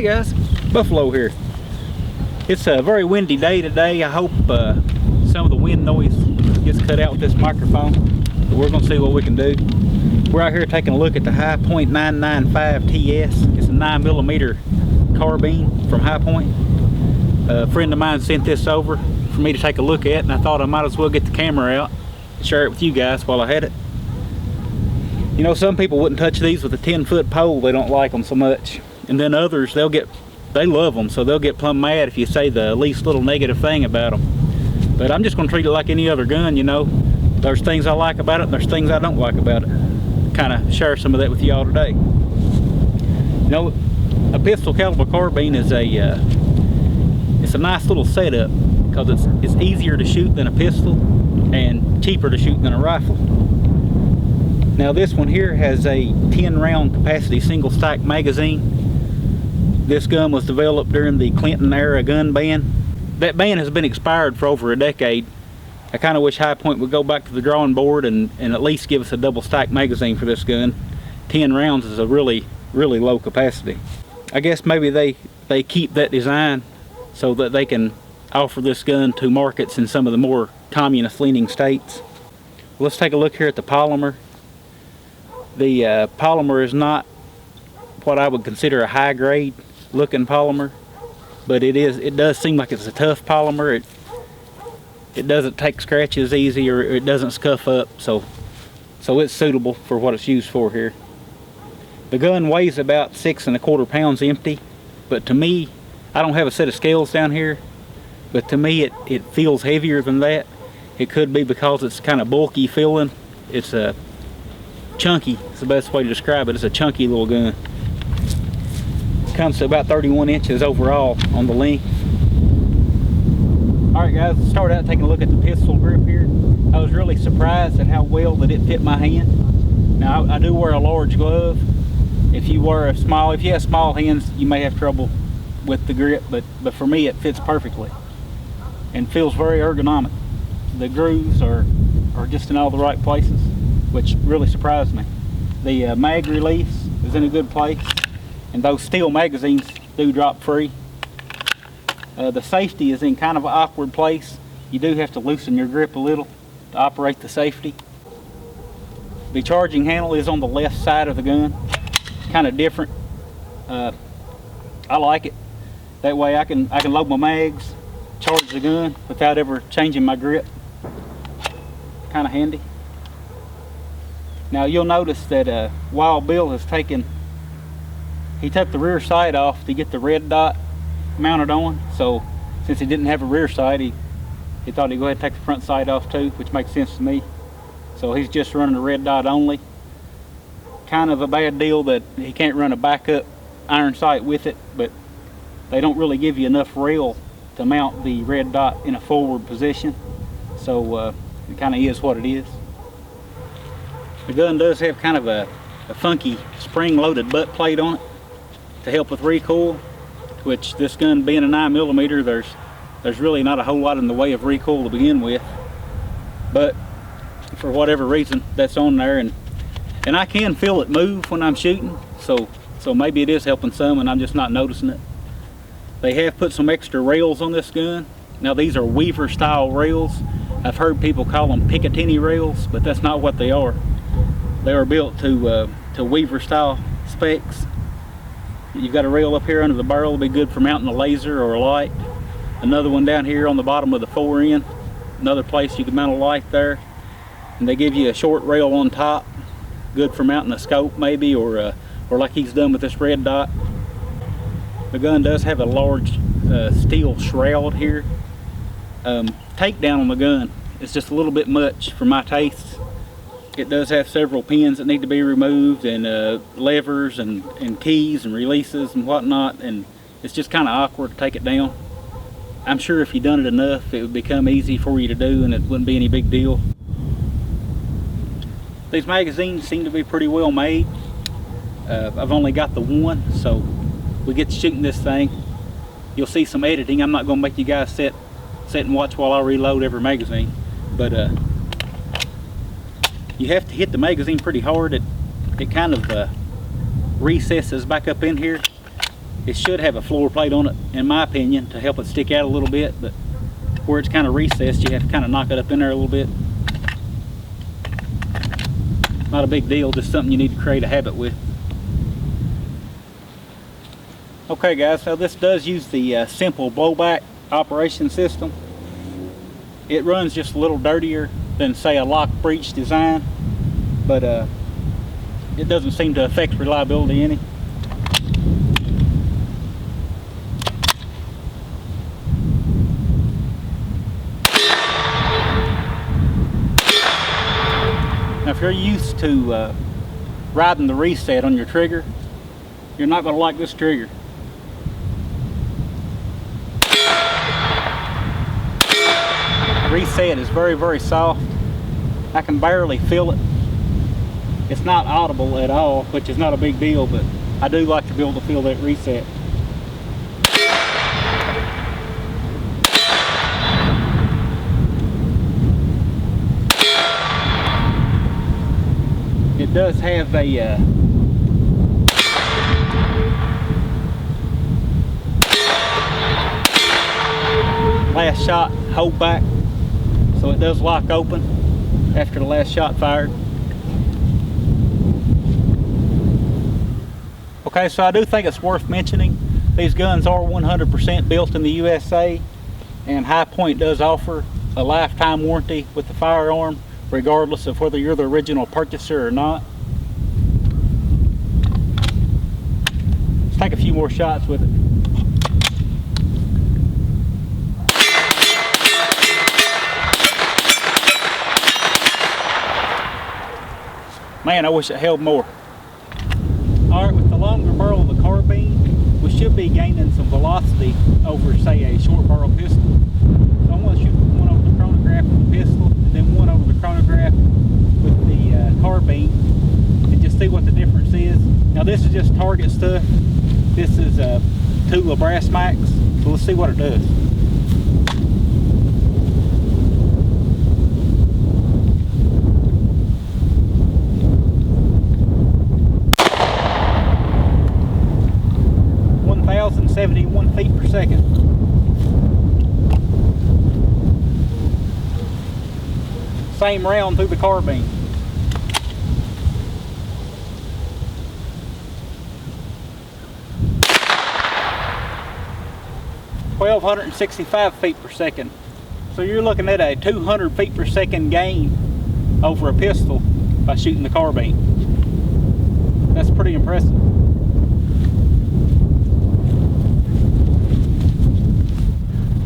guys, Buffalo here. It's a very windy day today. I hope some of the wind noise gets cut out with this microphone, but we're gonna see what we can do. We're out here taking a look at the High Point 995 TS. It's a 9mm carbine from High Point. A friend of mine sent this over for me to take a look at, and I thought I might as well get the camera out and share it with you guys while I had it. You know, some people wouldn't touch these with a 10-foot pole. They don't like them so much. And then others, they love them, so they'll get plumb mad if you say the least little negative thing about them. But I'm just going to treat it like any other gun, you know. There's things I like about it, and there's things I don't like about it. Kind of share some of that with y'all today. You know, a pistol caliber carbine is it's a nice little setup because it's easier to shoot than a pistol and cheaper to shoot than a rifle. Now this one here has a 10-round capacity single stack magazine. This gun was developed during the Clinton era gun ban. That ban has been expired for over a decade. I kind of wish High Point would go back to the drawing board and at least give us a double stack magazine for this gun. 10 rounds is a really low capacity. I guess maybe they keep that design so that they can offer this gun to markets in some of the more communist leaning states. Let's take a look here at the polymer. The polymer is not what I would consider a high grade looking polymer, but it does seem like it's a tough polymer. It doesn't take scratches easy, or it doesn't scuff up, so it's suitable for what it's used for here. The gun weighs about 6¼ pounds empty, but to me, I don't have a set of scales down here, but to me it feels heavier than that. It could be because it's kind of bulky feeling. It's a chunky, it's the best way to describe it. It's a chunky little gun. Comes to about 31 inches overall on the length. Alright guys, let's start out taking a look at the pistol grip here. I was really surprised at how well that it fit my hand. Now I do wear a large glove. If you have small hands, you may have trouble with the grip, but for me it fits perfectly and feels very ergonomic. The grooves are just in all the right places, which really surprised me. The mag release is in a good place, and those steel magazines do drop free. The safety is in kind of an awkward place. You do have to loosen your grip a little to operate the safety. The charging handle is on the left side of the gun, kind of different. I like it. That way I can load my mags, charge the gun without ever changing my grip. Kind of handy. Now you'll notice that Wild Bill has he took the rear sight off to get the red dot mounted on. So since he didn't have a rear sight, he thought he'd go ahead and take the front sight off too, which makes sense to me. So he's just running the red dot only. Kind of a bad deal that he can't run a backup iron sight with it, but they don't really give you enough rail to mount the red dot in a forward position. So it kind of is what it is. The gun does have kind of a funky spring-loaded butt plate on it to help with recoil, which this gun being a 9mm, there's really not a whole lot in the way of recoil to begin with. But for whatever reason, that's on there, and I can feel it move when I'm shooting, so maybe it is helping some and I'm just not noticing it. They have put some extra rails on this gun. Now these are Weaver style rails. I've heard people call them Picatinny rails, but that's not what they are. They are built to Weaver style specs. You've got a rail up here under the barrel to be good for mounting a laser or a light. Another one down here on the bottom of the fore end. Another place you can mount a light there. And they give you a short rail on top, good for mounting a scope maybe, or like he's done with this red dot. The gun does have a large steel shroud here. Takedown on the gun is just a little bit much for my tastes. It does have several pins that need to be removed, and levers and keys and releases and whatnot, and it's just kind of awkward to take it down. I'm sure if you done it enough, it would become easy for you to do and it wouldn't be any big deal. These magazines seem to be pretty well made. I've only got the one, so we get to shooting this thing. You'll see some editing. I'm not going to make you guys sit and watch while I reload every magazine, but you have to hit the magazine pretty hard. It kind of recesses back up in here, It should have a floor plate on it, in my opinion, to help it stick out a little bit, but where it's kind of recessed, you have to kind of knock it up in there a little bit. Not a big deal, just something you need to create a habit with. Okay guys, so this does use the simple blowback operation system. It runs just a little dirtier than, say, a lock breech design, but it doesn't seem to affect reliability any. Now if you're used to riding the reset on your trigger, you're not going to like this trigger. The reset is very, very soft. I can barely feel it. It's not audible at all, which is not a big deal, but I do like to be able to feel that reset. It does have a last shot hold back, so it does lock open after the last shot fired. Okay, so I do think it's worth mentioning these guns are 100% built in the USA, and High Point does offer a lifetime warranty with the firearm, regardless of whether you're the original purchaser or not. Let's take a few more shots with it. Man, I wish it held more. Alright, with the longer barrel of the carbine, we should be gaining some velocity over, say, a short barrel pistol. So I'm going to shoot one over the chronograph with the pistol, and then one over the chronograph with the carbine, and just see what the difference is. Now this is just target stuff. This is Tula brass max, so let's see what it does. Feet per second. Same round through the carbine. (1,265 feet per second). So you're looking at a 200 feet per second gain over a pistol by shooting the carbine. That's pretty impressive.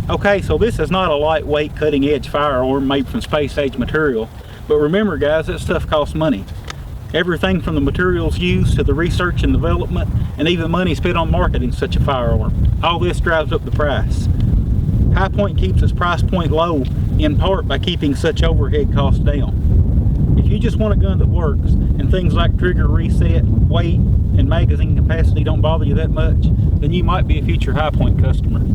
Okay, so this is not a lightweight cutting edge firearm made from space age material, but remember guys, that stuff costs money. Everything from the materials used to the research and development, and even money spent on marketing such a firearm. All this drives up the price. High Point keeps its price point low in part by keeping such overhead costs down. If you just want a gun that works, and things like trigger reset, weight, and magazine capacity don't bother you that much, then you might be a future High Point customer.